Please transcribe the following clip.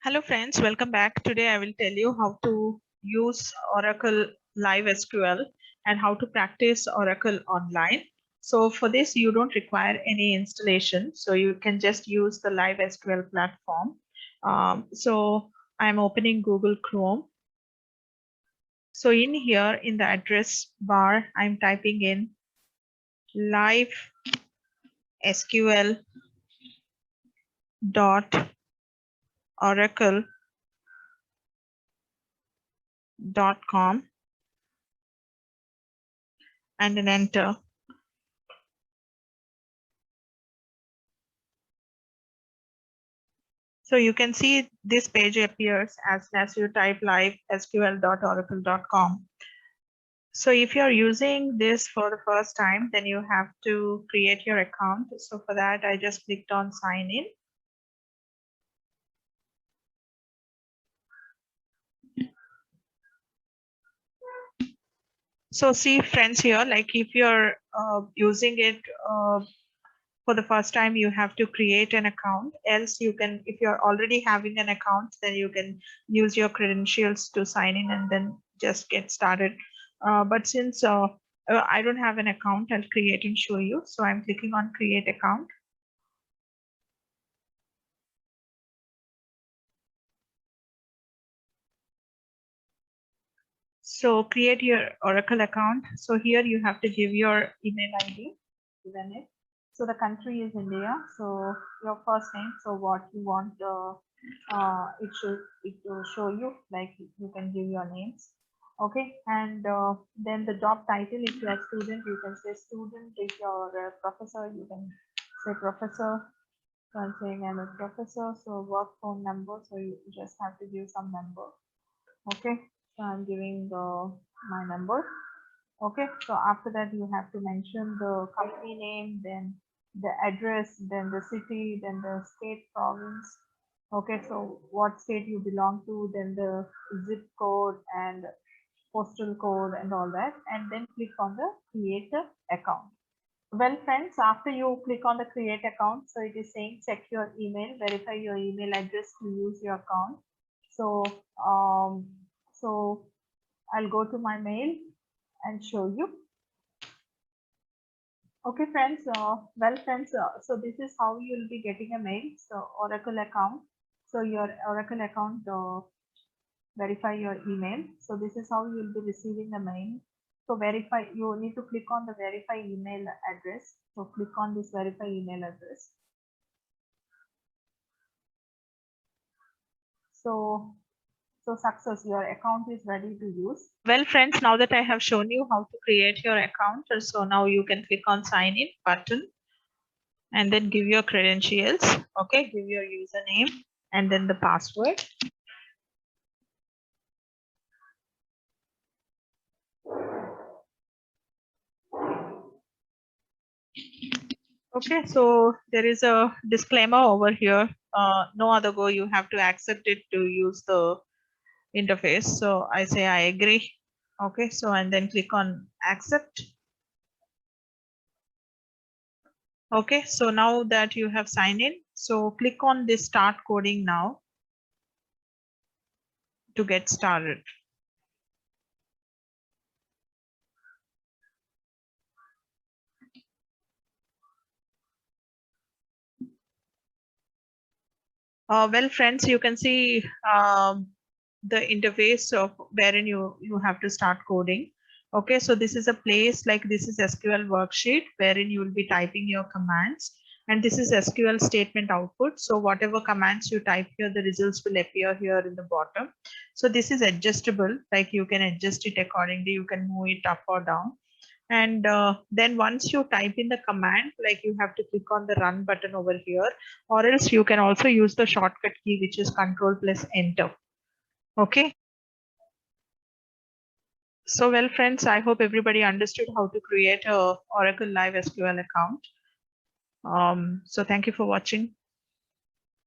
Hello friends, welcome back. Today I will tell you how to use Oracle Live SQL and how to practice Oracle online. So for this you don't require any installation, so you can just use the Live SQL platform. So I'm opening Google Chrome. So in here in the address bar I'm typing in live SQL dot oracle.com and then enter. So you can see this page appears as soon as you type live sql.oracle.com. So if you're using this for the first time, then you have to create your account. So for that, I just clicked on sign in. So see friends here, like if you're using it for the first time, you have to create an account. Else you can, if you're already having an account, then you can use your credentials to sign in and then just get started. But since I don't have an account, I'll create and show you. So I'm clicking on create account. So create your Oracle account. So here you have to give your email ID. Given it. So the country is India. So your first name. So what you want it will show you, like you can give your names. Okay, and then the job title, if you are student, you can say student. If you're a professor, you can say professor. So I'm saying I'm a professor. So work phone number. So you just have to give some number. Okay, so I'm giving my number. Okay, so after that you have to mention the company name, then the address, then the city, then the state, province. Okay, so what state you belong to, then the zip code and postal code and all that, and then click on the create account. Well friends, after you click on the create account, so it is saying check your email, verify your email address to use your account. So I'll go to my mail and show you. Okay friends, well friends, so this is how you will be getting a mail. So Oracle account, so your Oracle account, verify your email. So this is how you will be receiving the mail. So verify, you need to click on the verify email address. So click on this verify email address. So success, your account is ready to use. Well friends, now that I have shown you how to create your account, so now you can click on sign in button and then give your credentials. Okay, give your username and then the password. Okay, so there is a disclaimer over here. No other go, you have to accept it to use the interface. So I say I agree. Okay, so and then click on accept. Okay, so now that you have signed in, so click on this start coding now to get started. Well friends, you can see the interface of wherein you have to start coding. Okay, so this is a place, like this is SQL worksheet wherein you will be typing your commands, and this is SQL statement output. So whatever commands you type here, the results will appear here in the bottom. So this is adjustable, like you can adjust it accordingly, you can move it up or down. And then once you type in the command, like you have to click on the run button over here, or else you can also use the shortcut key, which is control plus enter. Okay, so well friends, I hope everybody understood how to create a Oracle Live SQL account. So thank you for watching.